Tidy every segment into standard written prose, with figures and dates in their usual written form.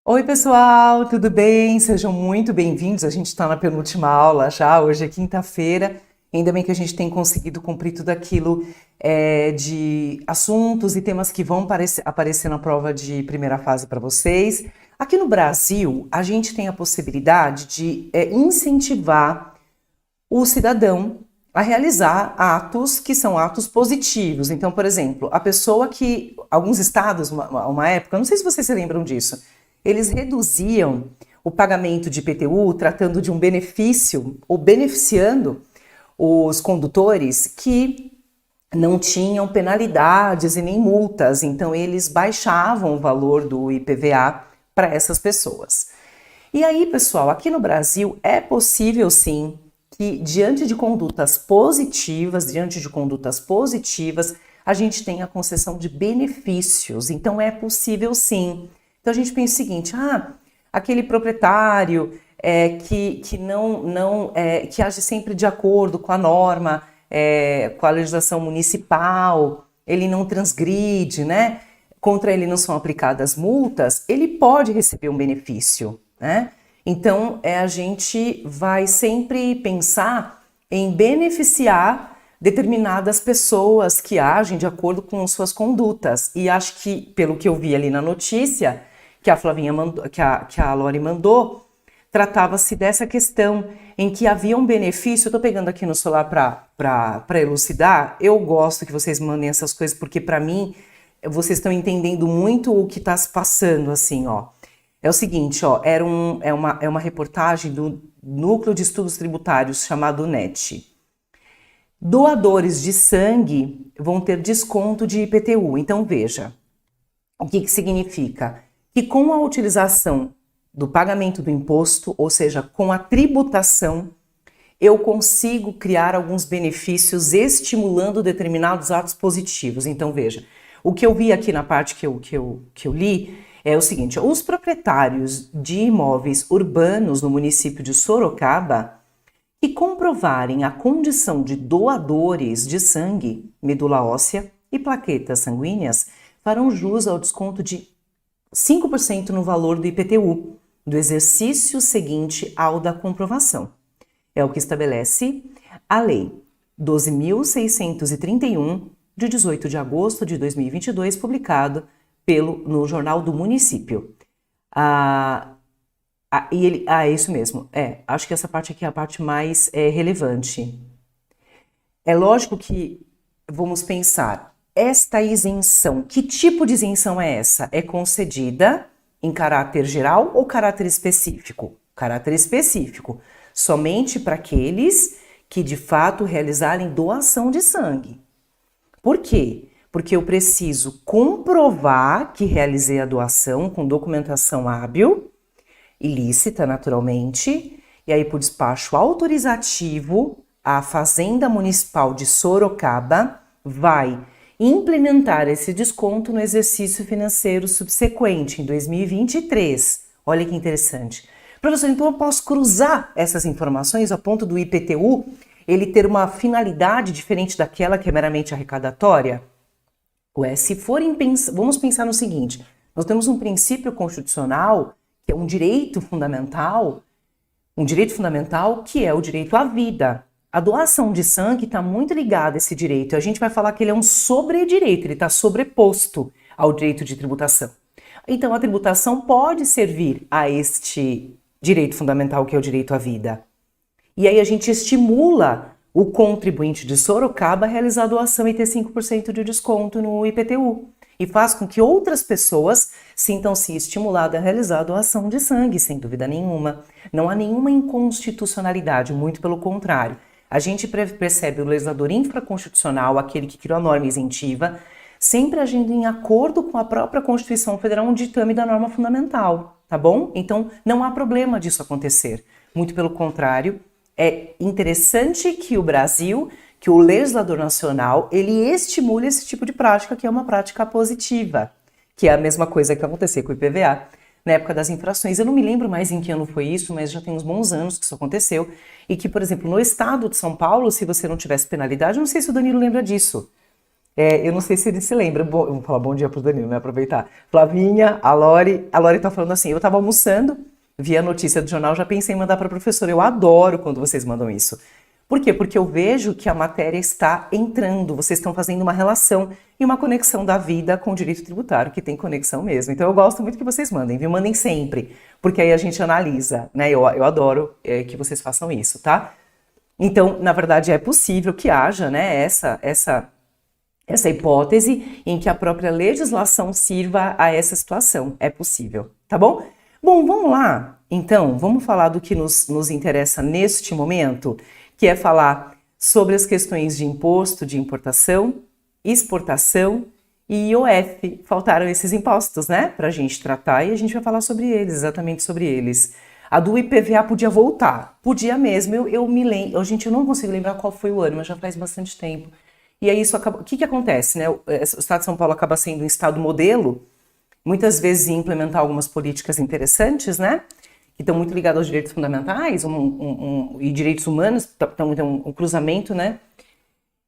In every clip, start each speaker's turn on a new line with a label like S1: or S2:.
S1: Oi, pessoal, tudo bem? Sejam muito bem-vindos. A gente está na penúltima aula já, hoje é quinta-feira. Ainda bem que a gente tem conseguido cumprir tudo aquilo de assuntos e temas que vão aparecer na prova de primeira fase para vocês. Aqui no Brasil, a gente tem a possibilidade de incentivar o cidadão a realizar atos que são atos positivos. Então, por exemplo, a pessoa que, alguns estados, uma época, não sei se vocês se lembram disso, eles reduziam o pagamento de IPTU tratando de um benefício ou beneficiando os condutores que não tinham penalidades e nem multas, então eles baixavam o valor do IPVA para essas pessoas. E aí, pessoal, aqui no Brasil é possível sim que diante de condutas positivas, a gente tenha a concessão de benefícios. Então é possível sim. Então a gente pensa o seguinte: aquele proprietário que age sempre de acordo com a norma, com a legislação municipal, ele não transgride, né? Contra ele não são aplicadas multas, ele pode receber um benefício, né? Então a gente vai sempre pensar em beneficiar determinadas pessoas que agem de acordo com suas condutas. E acho que, pelo que eu vi ali na notícia, que a Flavinha mandou, que a Lori mandou, tratava-se dessa questão em que havia um benefício. Eu tô pegando aqui no celular para elucidar. Eu gosto que vocês mandem essas coisas, porque para mim, vocês estão entendendo muito o que está se passando, assim, ó. É o seguinte, ó, é uma reportagem do Núcleo de Estudos Tributários chamado NET. Doadores de sangue vão ter desconto de IPTU. Então, veja, o que significa? Que com a utilização do pagamento do imposto, ou seja, com a tributação, eu consigo criar alguns benefícios estimulando determinados atos positivos. Então, veja, o que eu vi aqui na parte que eu li é o seguinte: os proprietários de imóveis urbanos no município de Sorocaba que comprovarem a condição de doadores de sangue, medula óssea e plaquetas sanguíneas farão jus ao desconto de 5% no valor do IPTU do exercício seguinte ao da comprovação. É o que estabelece a Lei 12.631, de 18 de agosto de 2022, publicado no Jornal do Município. É isso mesmo. Acho que essa parte aqui é a parte mais relevante. É lógico que vamos pensar, esta isenção, que tipo de isenção é essa? É concedida em caráter geral ou caráter específico? Caráter específico, somente para aqueles que de fato realizarem doação de sangue. Por quê? Porque eu preciso comprovar que realizei a doação com documentação hábil, ilícita naturalmente, e aí por despacho autorizativo, a Fazenda Municipal de Sorocaba vai implementar esse desconto no exercício financeiro subsequente, em 2023. Olha que interessante. Professor, então eu posso cruzar essas informações a ponto do IPTU ele ter uma finalidade diferente daquela que é meramente arrecadatória? Se forem vamos pensar no seguinte: nós temos um princípio constitucional que é um direito fundamental que é o direito à vida. A doação de sangue está muito ligada a esse direito. A gente vai falar que ele é um sobredireito, ele está sobreposto ao direito de tributação. Então, a tributação pode servir a este direito fundamental que é o direito à vida. E aí a gente estimula o contribuinte de Sorocaba a realizar a doação e ter 5% de desconto no IPTU. E faz com que outras pessoas sintam-se estimuladas a realizar a doação de sangue, sem dúvida nenhuma. Não há nenhuma inconstitucionalidade, muito pelo contrário. A gente percebe o legislador infraconstitucional, aquele que criou a norma isentiva, sempre agindo em acordo com a própria Constituição Federal, um ditame da norma fundamental, tá bom? Então, não há problema disso acontecer. Muito pelo contrário, é interessante que o Brasil, que o legislador nacional, ele estimule esse tipo de prática, que é uma prática positiva, que é a mesma coisa que aconteceu com o IPVA na época das infrações. Eu não me lembro mais em que ano foi isso, mas já tem uns bons anos que isso aconteceu, e que, por exemplo, no estado de São Paulo, se você não tivesse penalidade, não sei se o Danilo lembra disso, Eu não sei se ele se lembra. Vou falar bom dia pro Danilo, né? Aproveitar. Flavinha, a Lori tá falando assim, eu tava almoçando, vi a notícia do jornal, já pensei em mandar pra professora. Eu adoro quando vocês mandam isso. Por quê? Porque eu vejo que a matéria está entrando, vocês estão fazendo uma relação e uma conexão da vida com o direito tributário, que tem conexão mesmo. Então eu gosto muito que vocês mandem, viu? Mandem sempre, porque aí a gente analisa, né? Eu adoro que vocês façam isso, tá? Então, na verdade, é possível que haja, né, essa hipótese em que a própria legislação sirva a essa situação. É possível, tá bom? Bom, vamos lá. Então, vamos falar do que nos interessa neste momento, que é falar sobre as questões de imposto de importação, exportação e IOF. Faltaram esses impostos, né, pra gente tratar e a gente vai falar sobre eles, exatamente sobre eles. A do IPVA podia voltar, podia mesmo, eu me lembro, gente, eu não consigo lembrar qual foi o ano, mas já faz bastante tempo. E aí isso acaba, o que acontece, né? O Estado de São Paulo acaba sendo um estado modelo, muitas vezes em implementar algumas políticas interessantes, né? Que estão muito ligadas aos direitos fundamentais e direitos humanos, então um cruzamento, né?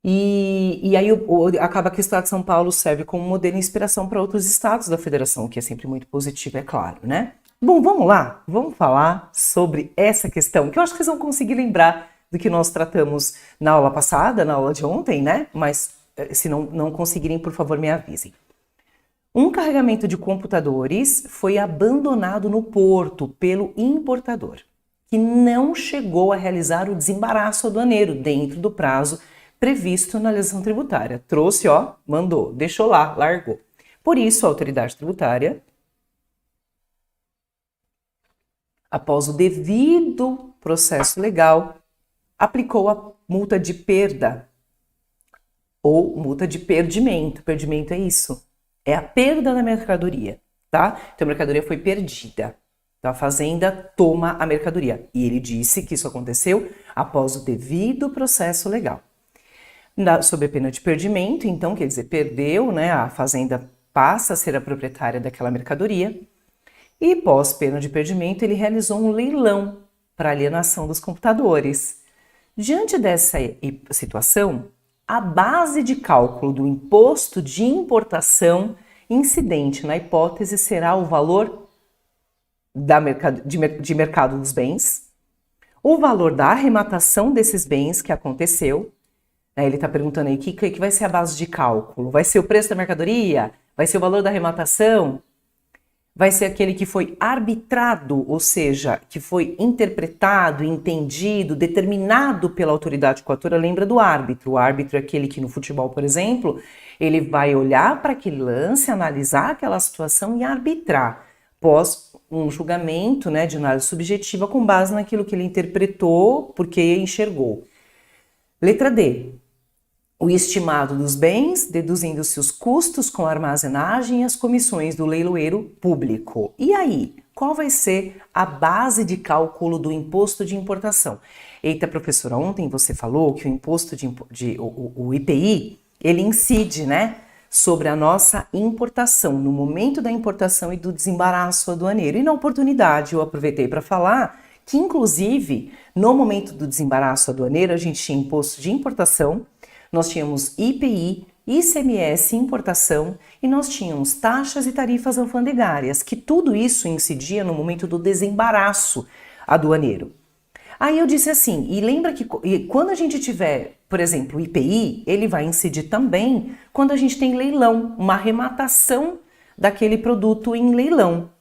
S1: E aí acaba que o Estado de São Paulo serve como modelo e inspiração para outros estados da federação, o que é sempre muito positivo, é claro, né? Bom, vamos lá, vamos falar sobre essa questão, que eu acho que vocês vão conseguir lembrar do que nós tratamos na aula passada, na aula de ontem, né? Mas se não conseguirem, por favor, me avisem. Um carregamento de computadores foi abandonado no porto pelo importador, que não chegou a realizar o desembaraço aduaneiro dentro do prazo previsto na legislação tributária. Trouxe, ó, mandou, deixou lá, largou. Por isso, a autoridade tributária, após o devido processo legal, aplicou a multa de perda ou multa de perdimento. Perdimento é isso, é a perda da mercadoria, tá? Então a mercadoria foi perdida. Então a fazenda toma a mercadoria. E ele disse que isso aconteceu após o devido processo legal. Sob a pena de perdimento, então, quer dizer, perdeu, né? A fazenda passa a ser a proprietária daquela mercadoria. E pós pena de perdimento, ele realizou um leilão para alienação dos computadores. Diante dessa situação, a base de cálculo do imposto de importação incidente na hipótese será o valor de mercado dos bens, o valor da arrematação desses bens que aconteceu. Ele está perguntando aí o que vai ser a base de cálculo? Vai ser o preço da mercadoria? Vai ser o valor da arrematação? Vai ser aquele que foi arbitrado, ou seja, que foi interpretado, entendido, determinado pela autoridade coatora. Lembra do árbitro? O árbitro é aquele que no futebol, por exemplo, ele vai olhar para aquele lance, analisar aquela situação e arbitrar, pós um julgamento, né, de análise subjetiva com base naquilo que ele interpretou, porque enxergou. Letra D. O estimado dos bens, deduzindo-se os custos com armazenagem e as comissões do leiloeiro público. E aí, qual vai ser a base de cálculo do imposto de importação? Eita, professora, ontem você falou que o imposto o IPI, ele incide, né, sobre a nossa importação, no momento da importação e do desembaraço aduaneiro. E na oportunidade, eu aproveitei para falar que, inclusive, no momento do desembaraço aduaneiro, a gente tinha imposto de importação, nós tínhamos IPI, ICMS, importação, e nós tínhamos taxas e tarifas alfandegárias, que tudo isso incidia no momento do desembaraço aduaneiro. Aí eu disse assim, e lembra que quando a gente tiver, por exemplo, o IPI, ele vai incidir também quando a gente tem leilão, uma arrematação daquele produto em leilão.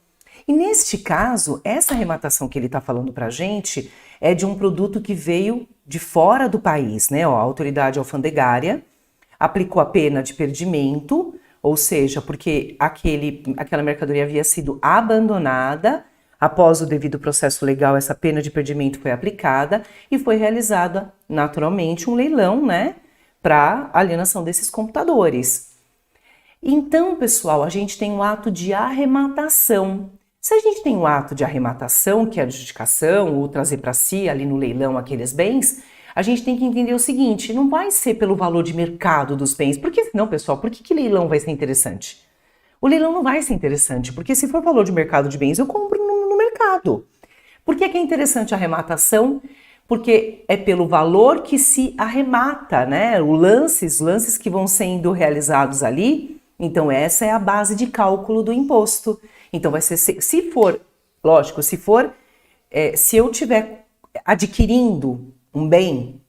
S1: E neste caso, essa arrematação que ele está falando para a gente é de um produto que veio de fora do país, né? A autoridade alfandegária aplicou a pena de perdimento, ou seja, porque aquela mercadoria havia sido abandonada, após o devido processo legal, essa pena de perdimento foi aplicada e foi realizada naturalmente um leilão, né? Para alienação desses computadores. Então, pessoal, a gente tem um ato de arrematação. Se a gente tem um ato de arrematação, que é a adjudicação, ou trazer para si ali no leilão aqueles bens, a gente tem que entender o seguinte, não vai ser pelo valor de mercado dos bens, porque senão, pessoal, por que leilão vai ser interessante? O leilão não vai ser interessante, porque se for valor de mercado de bens, eu compro no mercado. Por que é interessante a arrematação? porque é pelo valor que se arremata, né? Os lances que vão sendo realizados ali. Então, essa é a base de cálculo do imposto. Então, vai ser, se for, lógico, se eu estiver adquirindo um bem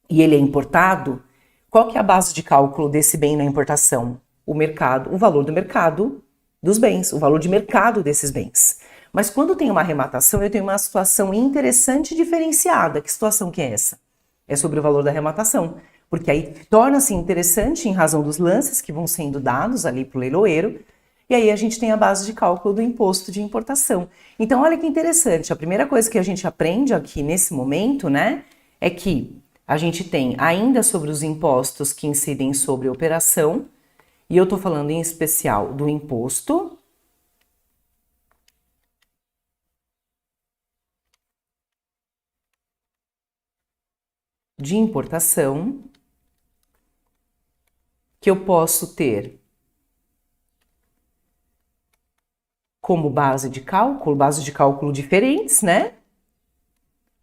S1: e ele é importado, qual que é a base de cálculo desse bem na importação? O mercado, o valor do mercado dos bens, o valor de mercado desses bens. Mas quando tem uma arrematação, eu tenho uma situação interessante e diferenciada. Que situação que é essa? É sobre o valor da arrematação. Porque aí torna-se interessante em razão dos lances que vão sendo dados ali para o leiloeiro. E aí a gente tem a base de cálculo do imposto de importação. Então, olha que interessante. A primeira coisa que a gente aprende aqui nesse momento, né, é que a gente tem ainda sobre os impostos que incidem sobre a operação, e eu estou falando em especial do imposto de importação, que eu posso ter como base de cálculo diferentes, né?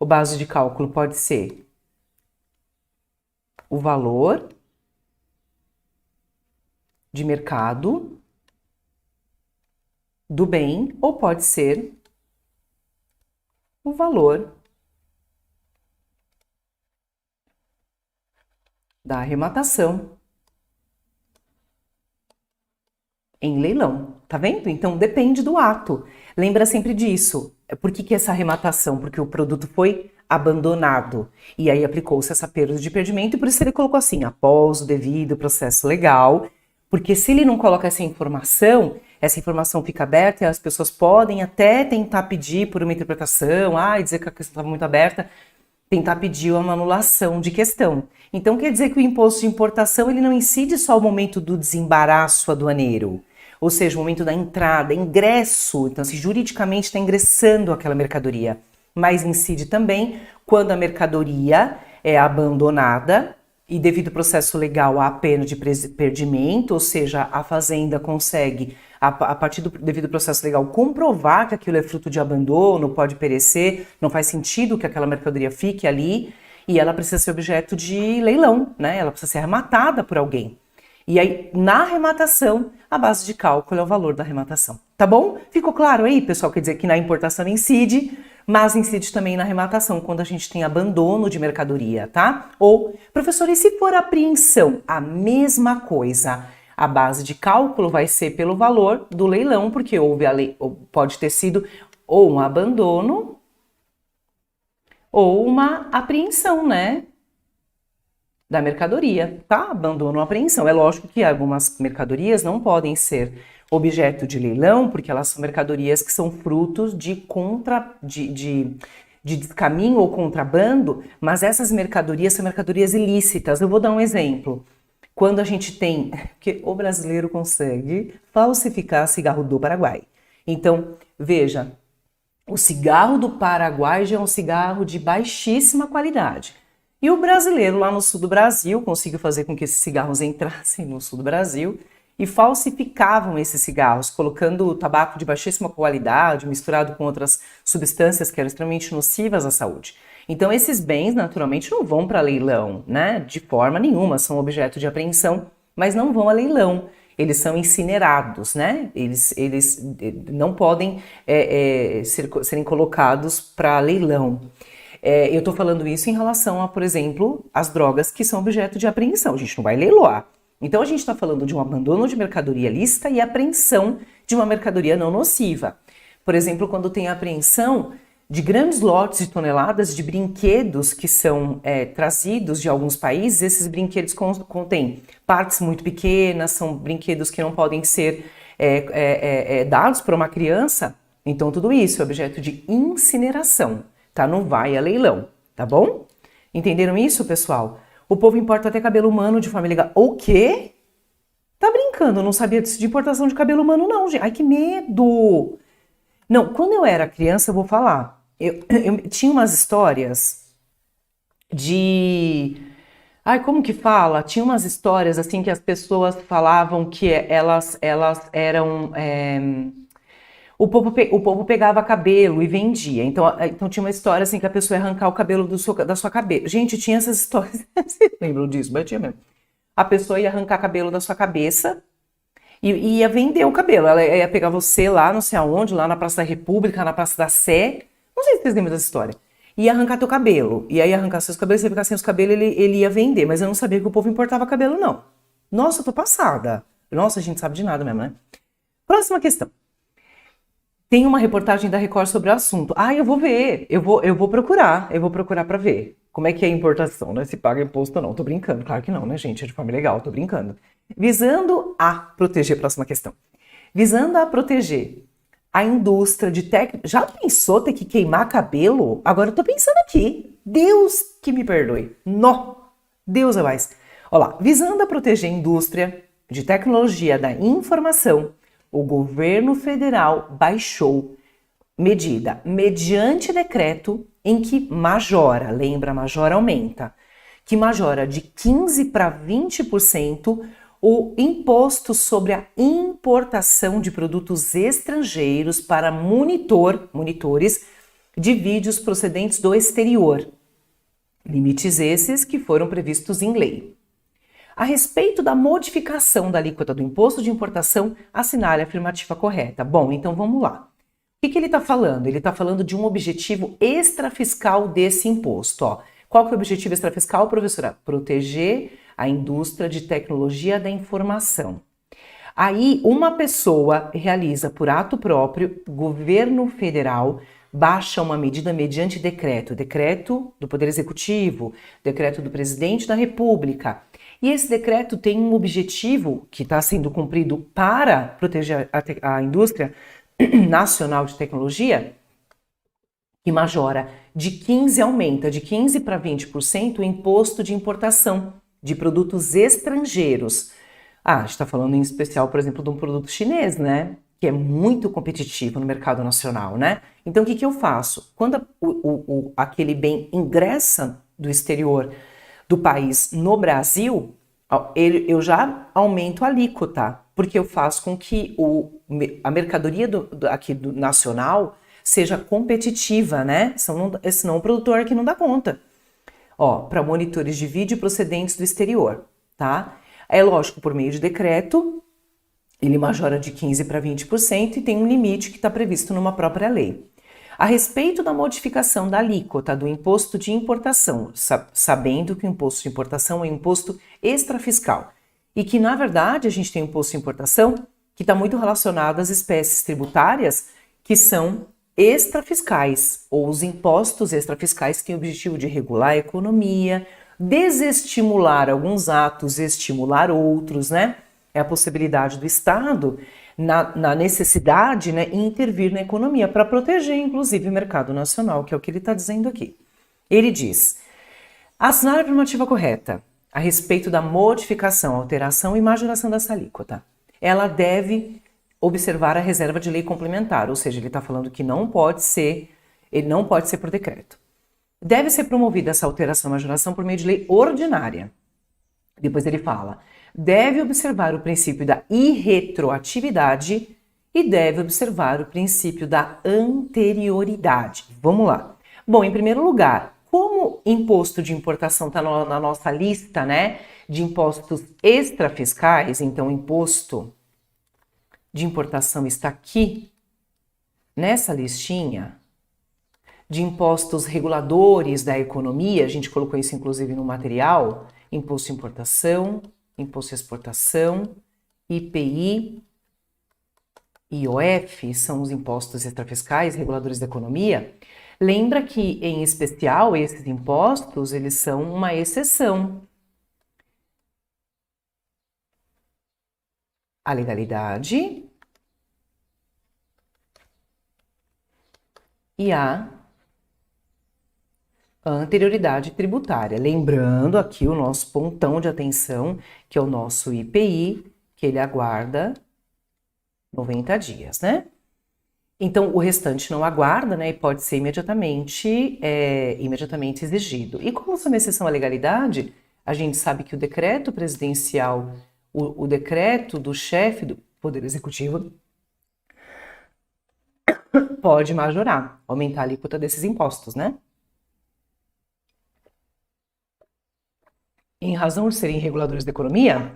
S1: O base de cálculo pode ser o valor de mercado do bem, ou pode ser o valor da arrematação em leilão, tá vendo? Então depende do ato. Lembra sempre disso. Por que essa arrematação? Porque o produto foi abandonado. E aí aplicou-se essa perda de perdimento, e por isso ele colocou assim, após o devido processo legal. Porque se ele não coloca essa informação fica aberta e as pessoas podem até tentar pedir por uma interpretação, dizer que a questão estava muito aberta, tentar pedir uma anulação de questão. Então quer dizer que o imposto de importação ele não incide só o momento do desembaraço aduaneiro, ou seja, o momento da entrada, ingresso, então se juridicamente está ingressando aquela mercadoria, mas incide também quando a mercadoria é abandonada e devido ao processo legal há pena de perdimento, ou seja, a fazenda consegue, a partir do devido processo legal, comprovar que aquilo é fruto de abandono, pode perecer, não faz sentido que aquela mercadoria fique ali, e ela precisa ser objeto de leilão, né? Ela precisa ser arrematada por alguém. E aí, na arrematação, a base de cálculo é o valor da arrematação. Tá bom? Ficou claro aí, pessoal? Quer dizer que na importação incide, mas incide também na arrematação, quando a gente tem abandono de mercadoria, tá? Ou, professor, e se for apreensão? A mesma coisa. A base de cálculo vai ser pelo valor do leilão, porque pode ter sido ou um abandono ou uma apreensão, né? Da mercadoria, tá? Abandono ou apreensão. É lógico que algumas mercadorias não podem ser objeto de leilão, porque elas são mercadorias que são frutos de descaminho ou contrabando, mas essas mercadorias são mercadorias ilícitas. Eu vou dar um exemplo. Quando a gente tem, porque o brasileiro consegue falsificar cigarro do Paraguai. Então, veja, o cigarro do Paraguai já é um cigarro de baixíssima qualidade. E o brasileiro lá no sul do Brasil conseguiu fazer com que esses cigarros entrassem no sul do Brasil e falsificavam esses cigarros, colocando tabaco de baixíssima qualidade, misturado com outras substâncias que eram extremamente nocivas à saúde. Então esses bens, naturalmente, não vão para leilão, né? De forma nenhuma, são objeto de apreensão, mas não vão a leilão. Eles são incinerados, né? Eles não podem serem colocados para leilão. Eu estou falando isso em relação a, por exemplo, as drogas que são objeto de apreensão. A gente não vai leiloar. Então, a gente está falando de um abandono de mercadoria lícita e apreensão de uma mercadoria não nociva. Por exemplo, quando tem a apreensão de grandes lotes de toneladas de brinquedos que são trazidos de alguns países, esses brinquedos contêm partes muito pequenas, são brinquedos que não podem ser dados para uma criança. Então, tudo isso é objeto de incineração. Tá? Não vai a leilão, tá bom? Entenderam isso, pessoal? O povo importa até cabelo humano de forma legal. O quê? Tá brincando? Eu não sabia disso de importação de cabelo humano, não, gente. Ai, que medo! Não, quando eu era criança, eu vou falar. Eu tinha umas histórias de... Ai, como que fala? Tinha umas histórias, assim, que as pessoas falavam que elas eram... O povo pegava cabelo e vendia. Então tinha uma história assim que a pessoa ia arrancar o cabelo da sua cabeça. Gente, tinha essas histórias. Vocês lembram disso? Mas tinha mesmo. A pessoa ia arrancar cabelo da sua cabeça e ia vender o cabelo. Ela ia pegar você lá, não sei aonde, lá na Praça da República, na Praça da Sé. Não sei se vocês lembram dessa história. Ia arrancar teu cabelo. E aí arrancar seus cabelos, você ia ficar sem os cabelos, ele ia vender. Mas eu não sabia que o povo importava cabelo, não. Nossa, eu tô passada. Nossa, a gente sabe de nada mesmo, né? Próxima questão. Tem uma reportagem da Record sobre o assunto. Ah, eu vou ver, eu vou procurar para ver. Como é que é a importação, né? Se paga imposto ou não. Tô brincando, claro que não, né, gente? É de forma legal, tô brincando. Visando a proteger, próxima questão. Visando a proteger a indústria de tecnologia. Já pensou ter que queimar cabelo? Agora eu tô pensando aqui. Deus que me perdoe. Nó! Deus é mais. Olha lá. Visando a proteger a indústria de tecnologia da informação, o governo federal baixou medida mediante decreto em que majora, lembra, majora aumenta, que majora de 15% para 20% o imposto sobre a importação de produtos estrangeiros para monitores de vídeos procedentes do exterior. Limites esses que foram previstos em lei. A respeito da modificação da alíquota do imposto de importação, assinale a afirmativa correta. Bom, então vamos lá. O que ele está falando? Ele está falando de um objetivo extrafiscal desse imposto. Ó. Qual que é o objetivo extrafiscal, professora? Proteger a indústria de tecnologia da informação. Aí, uma pessoa realiza por ato próprio, governo federal baixa uma medida mediante decreto do Poder Executivo, decreto do Presidente da República. E esse decreto tem um objetivo que está sendo cumprido para proteger a indústria nacional de tecnologia, que majora de 15%, aumenta de 15% para 20% o imposto de importação de produtos estrangeiros. Ah, a gente está falando em especial, por exemplo, de um produto chinês, né? Que é muito competitivo no mercado nacional, né? Então, o que eu faço? Quando aquele bem ingressa do exterior do país no Brasil, eu já aumento a alíquota, porque eu faço com que a mercadoria aqui do nacional seja competitiva, né? Senão o produtor aqui não dá conta. Ó, para monitores de vídeo procedentes do exterior, tá? É lógico, por meio de decreto, ele majora de 15% para 20% e tem um limite que está previsto numa própria lei. A respeito da modificação da alíquota do imposto de importação, sabendo que o imposto de importação é um imposto extrafiscal e que, na verdade, a gente tem um imposto de importação que está muito relacionado às espécies tributárias que são extrafiscais, ou os impostos extrafiscais que têm o objetivo de regular a economia, desestimular alguns atos, estimular outros, né? É a possibilidade do Estado, na necessidade, né, intervir na economia para proteger, inclusive, o mercado nacional, que é o que ele está dizendo aqui. Ele diz: assinar a afirmativa correta a respeito da modificação, alteração e majoração dessa alíquota. Ela deve observar a reserva de lei complementar, ou seja, ele está falando que ele não pode ser por decreto. Deve ser promovida essa alteração e majoração por meio de lei ordinária. Depois ele fala: deve observar o princípio da irretroatividade e deve observar o princípio da anterioridade. Vamos lá. Bom, em primeiro lugar, como imposto de importação está na nossa lista, né, de impostos extrafiscais, então o imposto de importação está aqui, nessa listinha de impostos reguladores da economia, a gente colocou isso inclusive no material, imposto de importação, imposto de exportação, IPI, IOF, são os impostos extrafiscais, reguladores da economia. Lembra que, em especial, esses impostos, eles são uma exceção à legalidade e à anterioridade tributária. Lembrando aqui o nosso pontão de atenção, que é o nosso IPI, que ele aguarda 90 dias, né? Então, o restante não aguarda, né? E pode ser imediatamente exigido. E como isso é uma exceção à legalidade, a gente sabe que o decreto presidencial, o decreto do chefe do Poder Executivo, pode majorar, aumentar a alíquota desses impostos, né? Em razão de serem reguladores da economia,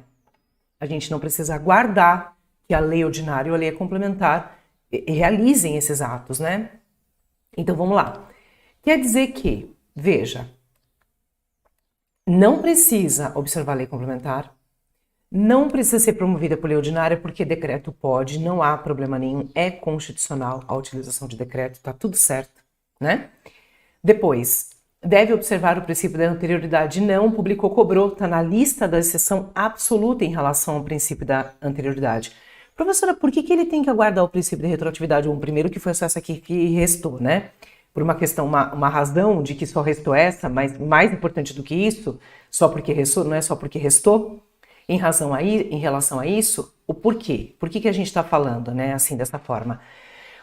S1: a gente não precisa aguardar que a lei ordinária ou a lei complementar realizem esses atos, né? Então vamos lá. Quer dizer que, veja, não precisa observar a lei complementar, não precisa ser promovida por lei ordinária, porque decreto pode, não há problema nenhum, é constitucional a utilização de decreto, tá tudo certo, né? Depois, deve observar o princípio da anterioridade, não publicou, cobrou, tá na lista da exceção absoluta em relação ao princípio da anterioridade. Professora, por que ele tem que aguardar o princípio da retroatividade? Bom, primeiro que foi só essa aqui que restou, né? Por uma questão, uma razão de que só restou essa, mas mais importante do que isso, só porque restou, não é só porque restou. Em relação a isso, o porquê? Por que a gente está falando, né, assim, dessa forma?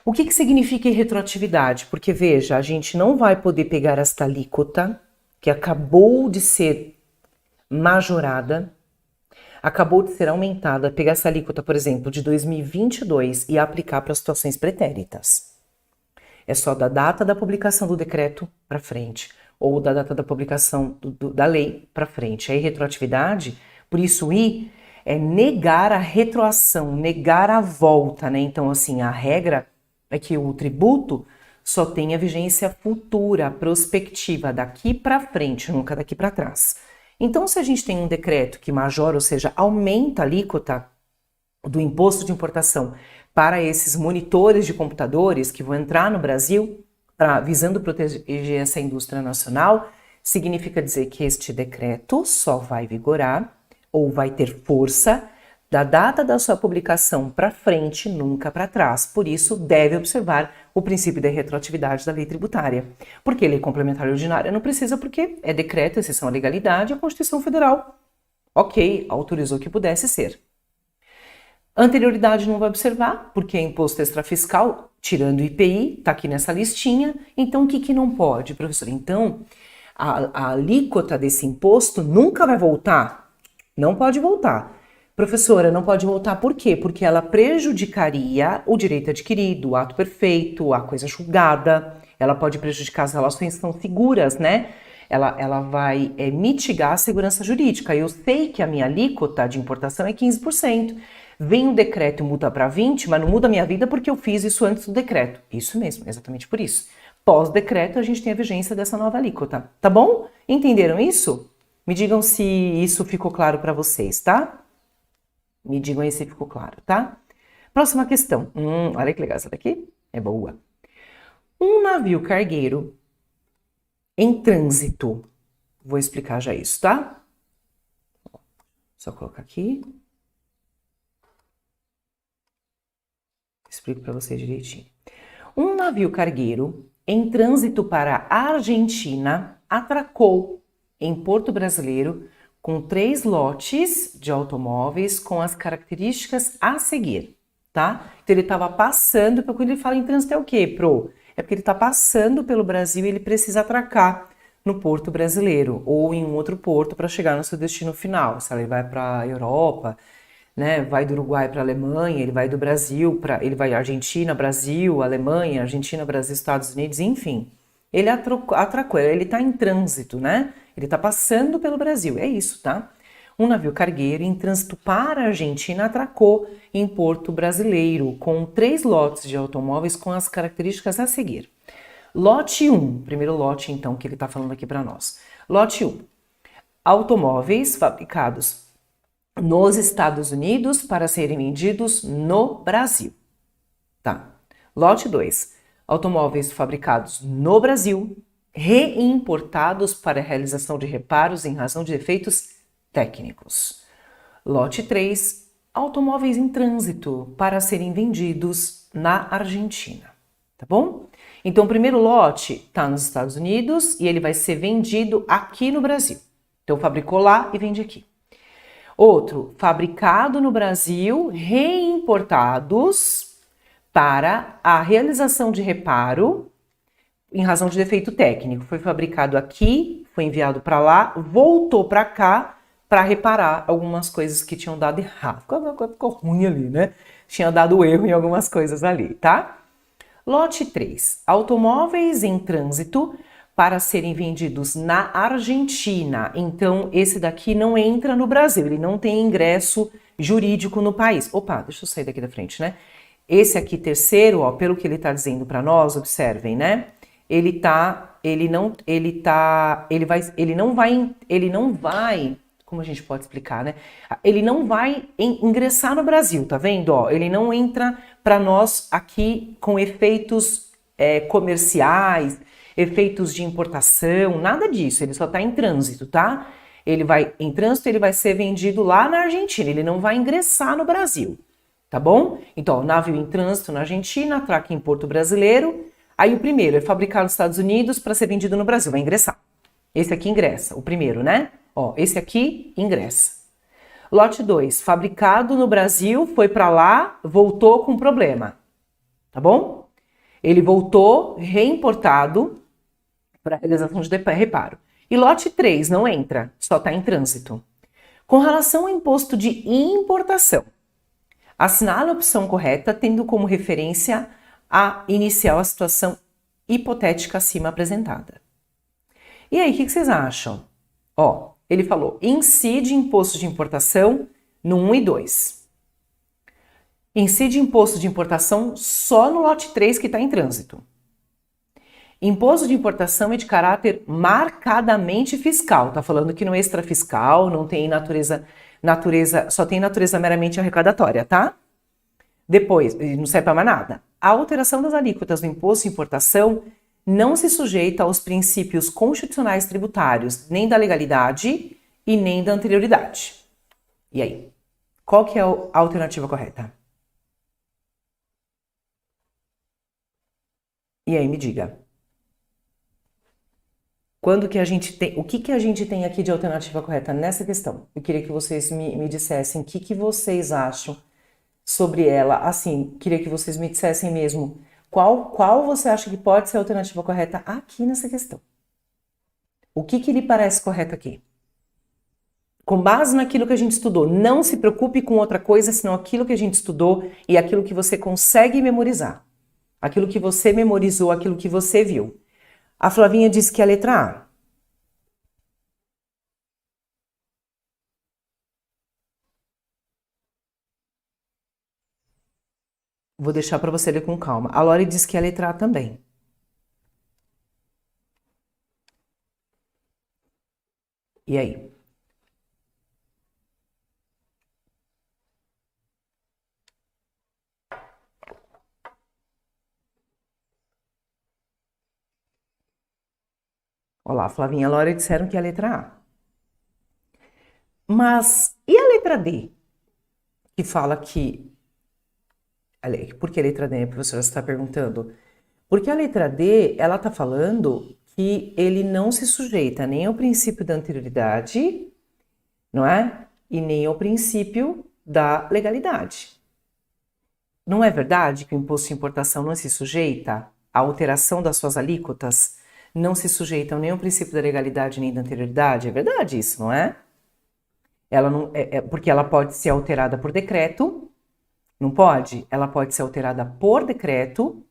S1: O que significa retroatividade? Porque, veja, a gente não vai poder pegar esta alíquota, que acabou de ser majorada, acabou de ser aumentada, pegar essa alíquota, por exemplo, de 2022 e aplicar para situações pretéritas. É só da data da publicação do decreto para frente, ou da data da publicação da lei para frente. Aí, retroatividade, por isso, é negar a retroação, negar a volta, né? Então, assim, a regra é que o tributo só tenha vigência futura, prospectiva, daqui para frente, nunca daqui para trás. Então, se a gente tem um decreto que majora, ou seja, aumenta a alíquota do imposto de importação para esses monitores de computadores que vão entrar no Brasil, visando proteger essa indústria nacional, significa dizer que este decreto só vai vigorar ou vai ter força da data da sua publicação para frente, nunca para trás. Por isso, deve observar o princípio da retroatividade da lei tributária. Porque lei complementar e ordinária não precisa, porque é decreto, exceção à legalidade, a Constituição Federal, ok, autorizou que pudesse ser. Anterioridade não vai observar, porque é imposto extrafiscal, tirando o IPI, está aqui nessa listinha. Então, o que não pode, professor? Então, a alíquota desse imposto nunca vai voltar. Não pode voltar. Professora, não pode voltar por quê? Porque ela prejudicaria o direito adquirido, o ato perfeito, a coisa julgada. Ela pode prejudicar as relações que são seguras, né? Ela vai mitigar a segurança jurídica. Eu sei que a minha alíquota de importação é 15%. Vem um decreto e muda para 20%, mas não muda a minha vida porque eu fiz isso antes do decreto. Isso mesmo, exatamente por isso. Pós-decreto, a gente tem a vigência dessa nova alíquota. Tá bom? Entenderam isso? Me digam se isso ficou claro para vocês, tá? Me digam aí se ficou claro, tá? Próxima questão. Olha que legal essa daqui. É boa. Um navio cargueiro em trânsito. Vou explicar já isso, tá? Só colocar aqui. Explico para vocês direitinho. Um navio cargueiro em trânsito para a Argentina atracou em Porto Brasileiro com 3 lotes de automóveis com as características a seguir, tá? Então ele estava passando, quando ele fala em trânsito é o quê, Pro? É porque ele está passando pelo Brasil e ele precisa atracar no Porto Brasileiro ou em um outro porto para chegar no seu destino final. Se ele vai para a Europa, né? Vai do Uruguai para a Alemanha, ele vai do Brasil ele vai Argentina, Brasil, Alemanha, Argentina, Brasil, Estados Unidos, enfim. Ele atracou, ele está em trânsito, né? Ele está passando pelo Brasil, é isso, tá? Um navio cargueiro em trânsito para a Argentina atracou em Porto Brasileiro com 3 lotes de automóveis com as características a seguir. Lote 1, primeiro lote então que ele está falando aqui para nós. Lote 1, automóveis fabricados nos Estados Unidos para serem vendidos no Brasil. Tá. Lote 2, automóveis fabricados no Brasil, reimportados para a realização de reparos em razão de defeitos técnicos. Lote 3, automóveis em trânsito para serem vendidos na Argentina. Tá bom? Então, o primeiro lote está nos Estados Unidos e ele vai ser vendido aqui no Brasil. Então, fabricou lá e vende aqui. Outro, fabricado no Brasil, reimportados para a realização de reparo em razão de defeito técnico. Foi fabricado aqui, foi enviado para lá, voltou para cá para reparar algumas coisas que tinham dado errado. Ficou ruim ali, né? Tinha dado erro em algumas coisas ali, tá? Lote 3. Automóveis em trânsito para serem vendidos na Argentina. Então, esse daqui não entra no Brasil, ele não tem ingresso jurídico no país. Opa, deixa eu sair daqui da frente, né? Esse aqui, terceiro, ó, pelo que ele está dizendo para nós, observem, né? Ele não vai, como a gente pode explicar, né? Ele não vai ingressar no Brasil, tá vendo? Ó, ele não entra para nós aqui com efeitos comerciais, efeitos de importação, nada disso. Ele só está em trânsito, tá? Ele vai em trânsito, ele vai ser vendido lá na Argentina. Ele não vai ingressar no Brasil, tá bom? Então, ó, navio em trânsito na Argentina, atraca em porto brasileiro. Aí o primeiro é fabricado nos Estados Unidos para ser vendido no Brasil, vai ingressar. Esse aqui ingressa, o primeiro, né? Ó, esse aqui ingressa. Lote 2, fabricado no Brasil, foi para lá, voltou com problema, tá bom? Ele voltou reimportado para realização de reparo. E lote 3 não entra, só está em trânsito. Com relação ao imposto de importação, assinale a opção correta, tendo como referência a inicial a situação hipotética acima apresentada. E aí, o que vocês acham? Ó, ele falou, incide imposto de importação no 1 e 2. Incide imposto de importação só no lote 3 que está em trânsito. Imposto de importação é de caráter marcadamente fiscal. Tá falando que no extrafiscal não tem natureza, só tem natureza meramente arrecadatória, tá? Depois, não serve para mais nada. A alteração das alíquotas do imposto de importação não se sujeita aos princípios constitucionais tributários, nem da legalidade e nem da anterioridade. E aí? Qual que é a alternativa correta? E aí, me diga. Quando que a gente tem, o que a gente tem aqui de alternativa correta nessa questão? Eu queria que vocês me dissessem o que vocês acham sobre ela. Assim, queria que vocês me dissessem mesmo qual você acha que pode ser a alternativa correta aqui nessa questão. O que lhe parece correto aqui? Com base naquilo que a gente estudou, não se preocupe com outra coisa senão aquilo que a gente estudou e aquilo que você consegue memorizar. Aquilo que você memorizou, aquilo que você viu. A Flavinha disse que é a letra A. Vou deixar para você ler com calma. A Lori disse que é a letra A também. E aí? Olá, Flavinha e a Lori disseram que é a letra A. Mas e a letra D? Que fala que... Por que a letra D, a professora está perguntando? Porque a letra D, ela está falando que ele não se sujeita nem ao princípio da anterioridade, não é? E nem ao princípio da legalidade. Não é verdade que o imposto de importação não se sujeita à alteração das suas alíquotas? Não se sujeitam nem ao princípio da legalidade nem da anterioridade? É verdade isso, não é? Ela não, porque ela pode ser alterada por decreto, não pode? Ela pode ser alterada por decreto,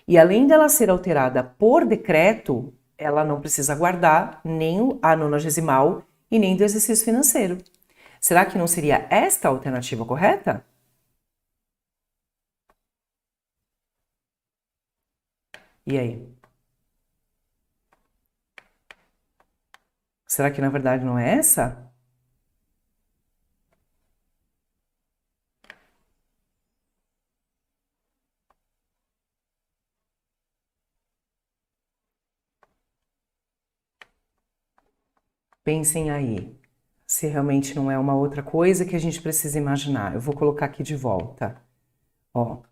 S1: e além dela ser alterada por decreto, ela não precisa guardar nem a 90º e nem do exercício financeiro. Será que não seria esta a alternativa correta? E aí? Será que na verdade não é essa? Pensem aí, se realmente não é uma outra coisa que a gente precisa imaginar. Eu vou colocar aqui de volta. Ó.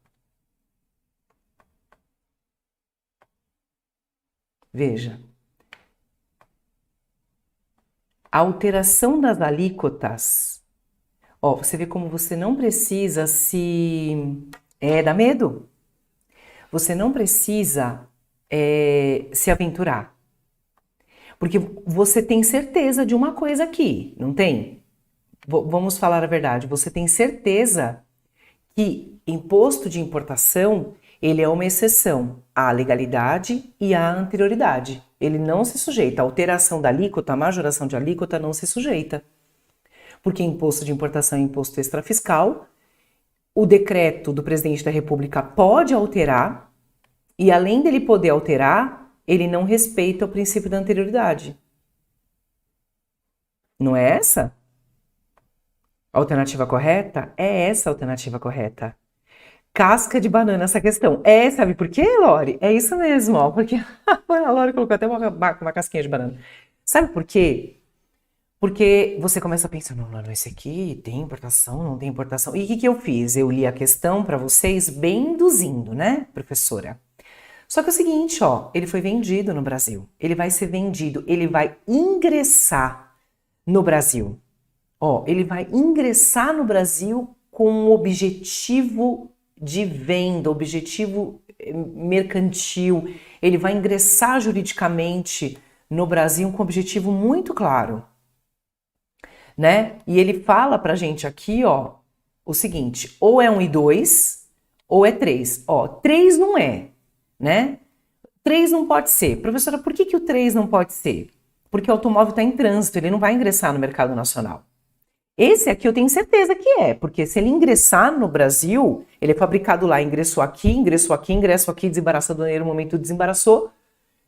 S1: Veja. A alteração das alíquotas. Ó, você vê como você não precisa se... dá medo? Você não precisa se aventurar. Porque você tem certeza de uma coisa aqui, não tem? Vamos falar a verdade. Você tem certeza que imposto de importação, Ele é uma exceção à legalidade e à anterioridade. Ele não se sujeita. A alteração da alíquota, a majoração de alíquota não se sujeita. Porque imposto de importação é imposto extrafiscal, o decreto do presidente da República pode alterar, e além dele poder alterar, ele não respeita o princípio da anterioridade. Não é essa? A alternativa correta? É essa a alternativa correta. Casca de banana essa questão. Sabe por quê, Lore? É isso mesmo, ó, porque a Lore colocou até uma casquinha de banana. Sabe por quê? Porque você começa a pensar, não, esse aqui tem importação, não tem importação. E o que eu fiz? Eu li a questão para vocês bem induzindo, né, professora? Só que é o seguinte, ó, ele foi vendido no Brasil. Ele vai ser vendido, ele vai ingressar no Brasil. Ó, ele vai ingressar no Brasil com um objetivo de venda, objetivo mercantil. Ele vai ingressar juridicamente no Brasil com um objetivo muito claro, né? E ele fala pra gente aqui, ó, o seguinte, ou é 1 e 2, ou é 3. Ó, 3 não é, né? 3 não pode ser. Professora, por que o 3 não pode ser? Porque o automóvel está em trânsito, ele não vai ingressar no mercado nacional. Esse aqui eu tenho certeza que é, porque se ele ingressar no Brasil, ele é fabricado lá, ingressou aqui, desembaraçou do no momento desembaraçou,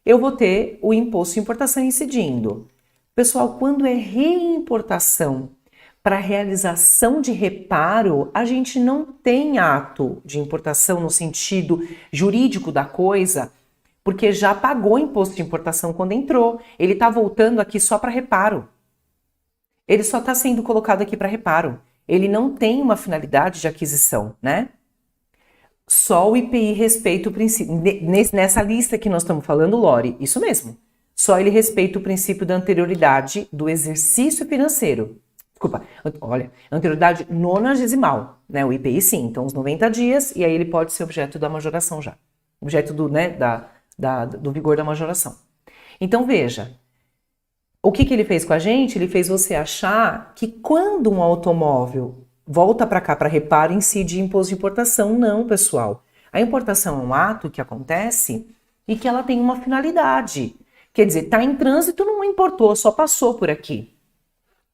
S1: eu vou ter o imposto de importação incidindo. Pessoal, quando é reimportação para realização de reparo, a gente não tem ato de importação no sentido jurídico da coisa, porque já pagou imposto de importação quando entrou. Ele está voltando aqui só para reparo. Ele só está sendo colocado aqui para reparo. Ele não tem uma finalidade de aquisição, né? Só o IPI respeita o princípio. Nessa lista que nós estamos falando, Lore, isso mesmo. Só ele respeita o princípio da anterioridade do exercício financeiro. Desculpa, olha, anterioridade nonagesimal, né? O IPI sim, então os 90 dias, e aí ele pode ser objeto da majoração já. Objeto do, né, do vigor da majoração. Então veja, o que ele fez com a gente? Ele fez você achar que quando um automóvel volta para cá para reparo, incide imposto de importação. Não, pessoal. A importação é um ato que acontece e que ela tem uma finalidade. Quer dizer, está em trânsito, não importou, só passou por aqui.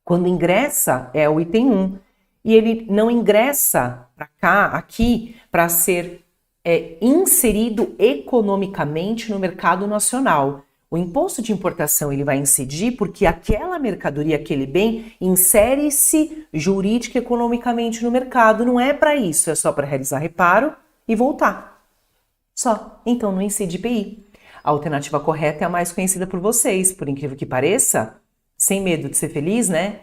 S1: Quando ingressa, é o item 1. E ele não ingressa para cá, aqui, para ser inserido economicamente no mercado nacional. O imposto de importação ele vai incidir porque aquela mercadoria, aquele bem, insere-se jurídica e economicamente no mercado. Não é para isso, é só para realizar reparo e voltar. Só. Então não incide IPI. A alternativa correta é a mais conhecida por vocês, por incrível que pareça, sem medo de ser feliz, né?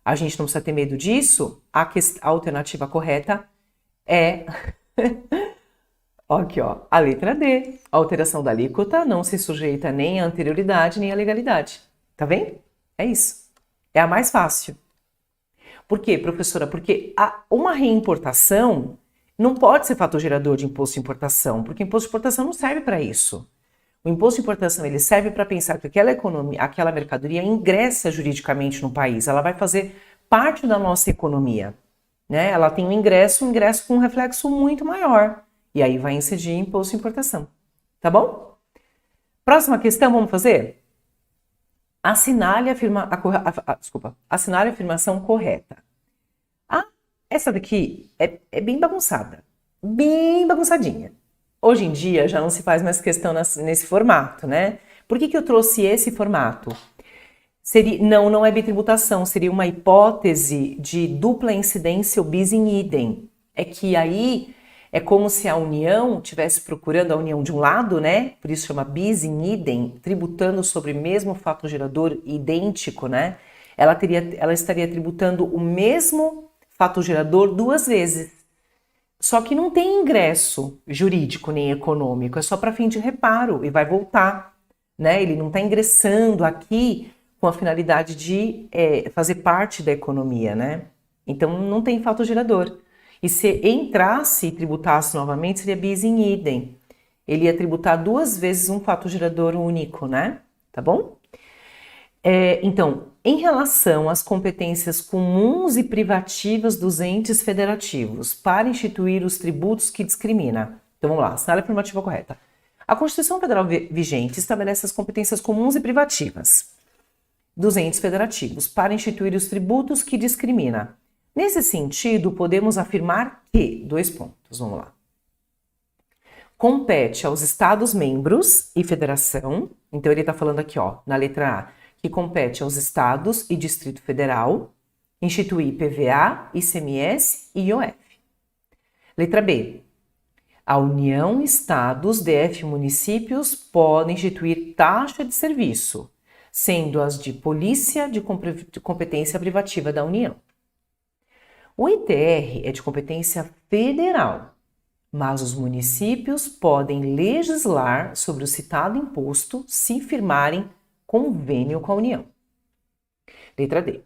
S1: A gente não precisa ter medo disso. A alternativa correta é... Aqui, ó, a letra D. A alteração da alíquota não se sujeita nem à anterioridade nem à legalidade. Tá vendo? É isso. É a mais fácil. Por quê, professora? Porque uma reimportação não pode ser fator gerador de imposto de importação, porque imposto de importação não serve para isso. O imposto de importação ele serve para pensar que aquela mercadoria ingressa juridicamente no país. Ela vai fazer parte da nossa economia, né? Ela tem um ingresso com um reflexo muito maior. E aí vai incidir imposto de importação. Tá bom? Próxima questão, vamos fazer? Assinale assinale a afirmação correta. Essa daqui é bem bagunçada. Bem bagunçadinha. Hoje em dia já não se faz mais questão nesse formato, né? Por que eu trouxe esse formato? Não é bitributação, seria uma hipótese de dupla incidência ou bis in idem. É que aí é como se a União estivesse procurando a União de um lado, né? Por isso chama bis in idem, tributando sobre o mesmo fato gerador idêntico, né? Ela estaria tributando o mesmo fato gerador 2 vezes. Só que não tem ingresso jurídico nem econômico, é só para fim de reparo e vai voltar, né? Ele não está ingressando aqui com a finalidade de fazer parte da economia, né? Então não tem fato gerador. E se entrasse e tributasse novamente, seria bis in idem. Ele ia tributar 2 vezes um fato gerador único, né? Tá bom? Então, em relação às competências comuns e privativas dos entes federativos para instituir os tributos que discrimina, Então vamos lá, assinale a afirmativa correta. A Constituição Federal vigente estabelece as competências comuns e privativas dos entes federativos para instituir os tributos que discrimina. Nesse sentido, podemos afirmar que, vamos lá. Compete aos Estados-membros e Federação, então ele está falando aqui, ó, na letra A, que compete aos Estados e Distrito Federal instituir IPVA, ICMS e IOF. Letra B. A União, Estados, DF e municípios podem instituir taxa de serviço, sendo as de polícia de competência privativa da União. O ITR é de competência federal, mas os municípios podem legislar sobre o citado imposto se firmarem convênio com a União. Letra D.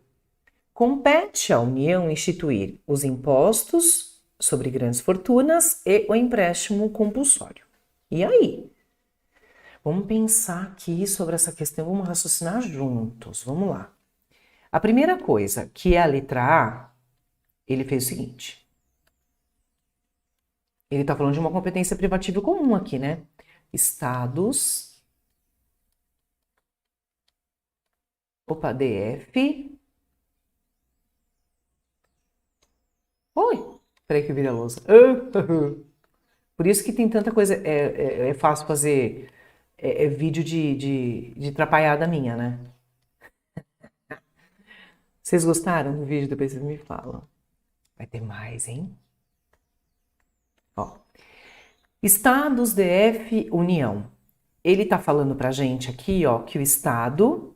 S1: Compete à União instituir os impostos sobre grandes fortunas e o empréstimo compulsório. E aí? Vamos pensar aqui sobre essa questão, vamos raciocinar juntos, vamos lá. A primeira coisa, que é a letra A, ele fez o seguinte. Ele está falando de uma competência privativa comum aqui, né? Estados, DF. Oi, peraí que vira a louça. Por isso que tem tanta coisa, é fácil fazer vídeo de atrapalhada minha, né? Vocês gostaram do vídeo? Depois vocês me falam. Vai ter mais, hein? Ó. Estados, DF, União. Ele tá falando pra gente aqui, ó, que o Estado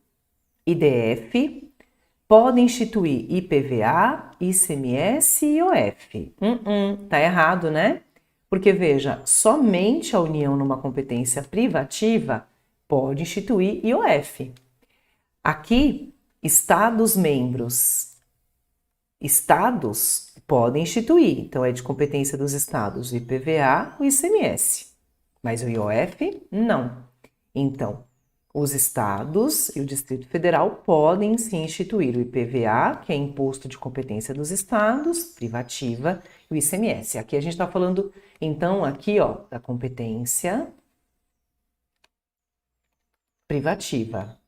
S1: e DF podem instituir IPVA, ICMS e IOF. Tá errado, né? Porque, veja, somente a União numa competência privativa pode instituir IOF. Aqui, Estados-membros. Estados podem instituir, então é de competência dos estados o IPVA, o ICMS, mas o IOF não. Então, os estados e o Distrito Federal podem sim instituir o IPVA, que é imposto de competência dos estados, privativa, e o ICMS. Aqui a gente está falando, então, aqui, ó, da competência privativa,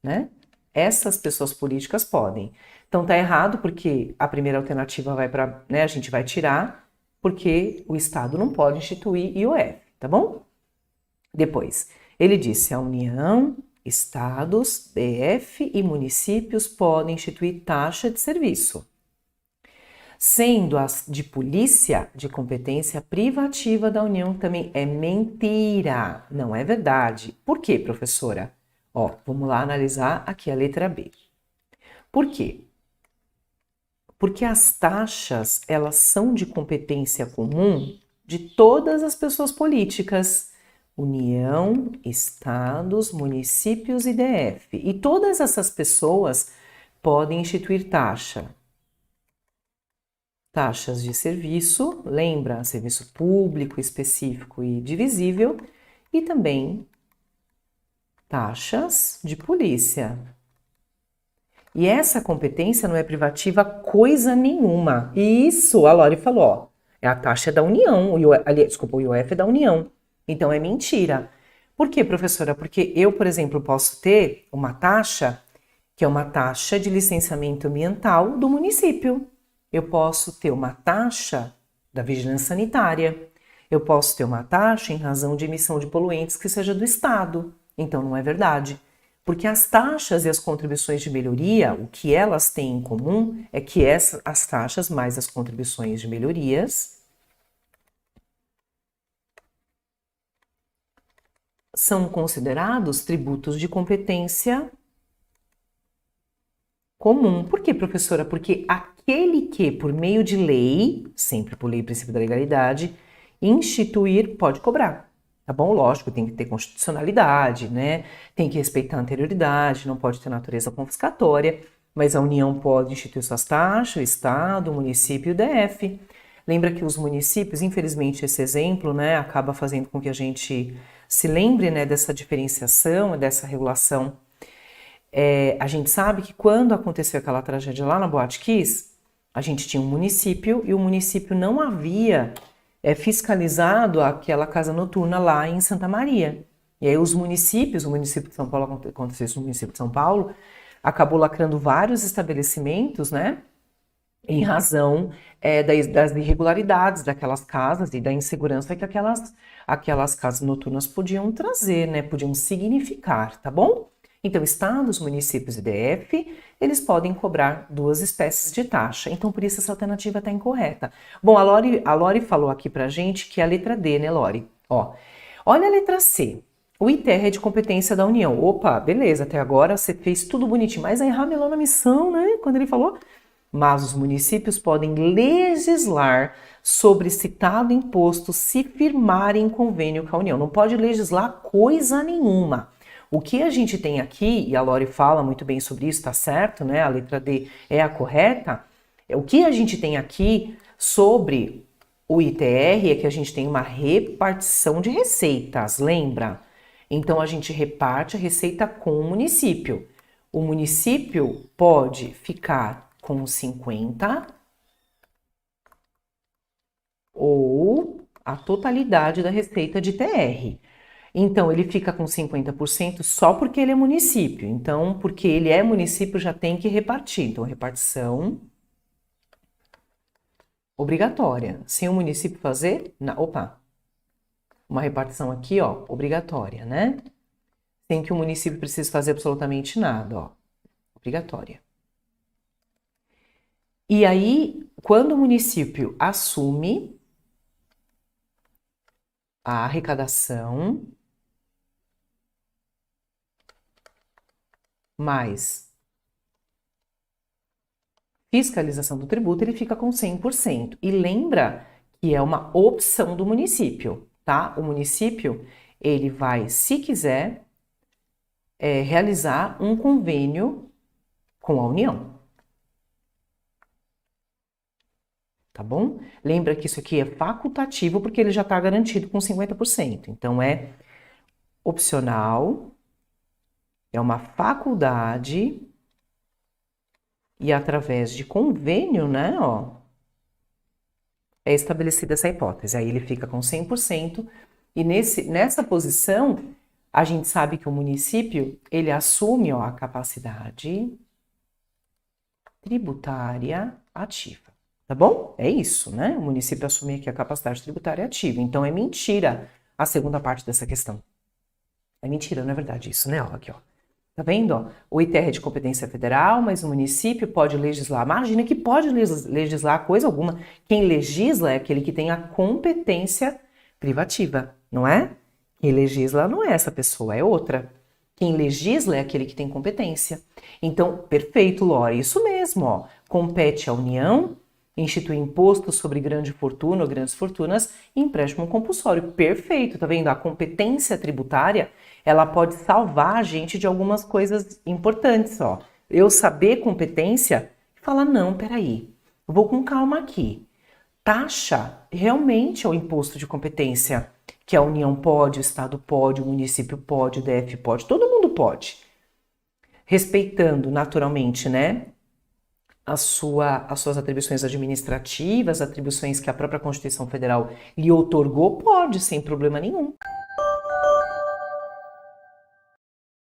S1: né? Essas pessoas políticas podem. Então tá errado porque a primeira alternativa vai para, né, a gente vai tirar, porque o Estado não pode instituir IOF, tá bom? Depois, ele disse a União, Estados, DF e municípios podem instituir taxa de serviço, sendo as de polícia de competência privativa da União também é mentira, não é verdade. Por quê, professora? Ó, vamos lá analisar aqui a letra B. Por quê? Porque as taxas, elas são de competência comum de todas as pessoas políticas. União, estados, municípios e DF. E todas essas pessoas podem instituir taxa. Taxas de serviço, lembra? Serviço público, específico e divisível. E também taxas de polícia. E essa competência não é privativa coisa nenhuma. E isso, a Lori falou, ó, é a taxa da União, o IOF é da União. Então é mentira. Por quê, professora? Porque eu, por exemplo, posso ter uma taxa, que é uma taxa de licenciamento ambiental do município. Eu posso ter uma taxa da vigilância sanitária. Eu posso ter uma taxa em razão de emissão de poluentes que seja do Estado. Então não é verdade. Porque as taxas e as contribuições de melhoria, o que elas têm em comum é que as taxas mais as contribuições de melhorias são considerados tributos de competência comum. Por quê, professora? Porque aquele que, por meio de lei, sempre por lei e princípio da legalidade, instituir pode cobrar. Tá bom? Lógico, tem que ter constitucionalidade, né? Tem que respeitar a anterioridade, não pode ter natureza confiscatória, mas a União pode instituir suas taxas, o Estado, o município e o DF. Lembra que os municípios, infelizmente, esse exemplo, né, acaba fazendo com que a gente se lembre, né, dessa diferenciação, dessa regulação. A gente sabe que quando aconteceu aquela tragédia lá na Boate Kiss, a gente tinha um município e o município não havia é fiscalizado aquela casa noturna lá em Santa Maria. E aí os municípios, o município de São Paulo, aconteceu isso no município de São Paulo, acabou lacrando vários estabelecimentos, né? Em razão das irregularidades daquelas casas e da insegurança que aquelas casas noturnas podiam trazer, né? Podiam significar, tá bom? Então, estados, municípios e DF, eles podem cobrar duas espécies de taxa. Então, por isso essa alternativa está incorreta. Bom, a Lori falou aqui pra gente que é a letra D, né, Lori? Ó, olha a letra C. O ITR é de competência da União. Opa, beleza, até agora você fez tudo bonitinho, mas aí ramelou na missão, né? Quando ele falou. Mas os municípios podem legislar sobre citado imposto se firmarem convênio com a União. Não pode legislar coisa nenhuma. O que a gente tem aqui, e a Lori fala muito bem sobre isso, tá certo, né? A letra D é a correta. O que a gente tem aqui sobre o ITR é que a gente tem uma repartição de receitas, lembra? Então a gente reparte a receita com o município. O município pode ficar com 50 ou a totalidade da receita de TR. Então, ele fica com 50% só porque ele é município. Então, porque ele é município, já tem que repartir. Então, repartição obrigatória. Sem o município fazer... Opa! Uma repartição aqui, ó, obrigatória, né? Sem que o município precise fazer absolutamente nada, ó. Obrigatória. E aí, quando o município assume a arrecadação, mais fiscalização do tributo, ele fica com 100%. E lembra que é uma opção do município, tá? O município, ele vai, se quiser, realizar um convênio com a União. Tá bom? Lembra que isso aqui é facultativo porque ele já está garantido com 50%. Então, é opcional, é uma faculdade e através de convênio, né, ó, é estabelecida essa hipótese. Aí ele fica com 100% e nessa posição, a gente sabe que o município, ele assume, ó, a capacidade tributária ativa. Tá bom? É isso, né? O município assume aqui a capacidade tributária ativa. Então, é mentira a segunda parte dessa questão. É mentira, não é verdade isso, né? Ó, aqui, ó. Tá vendo? Ó? O ITR é de competência federal, mas o município pode legislar. Imagina que pode legislar coisa alguma. Quem legisla é aquele que tem a competência privativa, não é? Quem legisla não é essa pessoa, é outra. Quem legisla é aquele que tem competência. Então, perfeito, Lore, isso mesmo, ó. Compete à União instituir imposto sobre grande fortuna ou grandes fortunas e empréstimo compulsório. Perfeito, tá vendo? A competência tributária, ela pode salvar a gente de algumas coisas importantes, ó. Eu saber competência e falar, não, peraí, eu vou com calma aqui. Taxa realmente é o imposto de competência, que a União pode, o Estado pode, o município pode, o DF pode, todo mundo pode. Respeitando naturalmente, né, as suas atribuições administrativas, atribuições que a própria Constituição Federal lhe outorgou, pode, sem problema nenhum.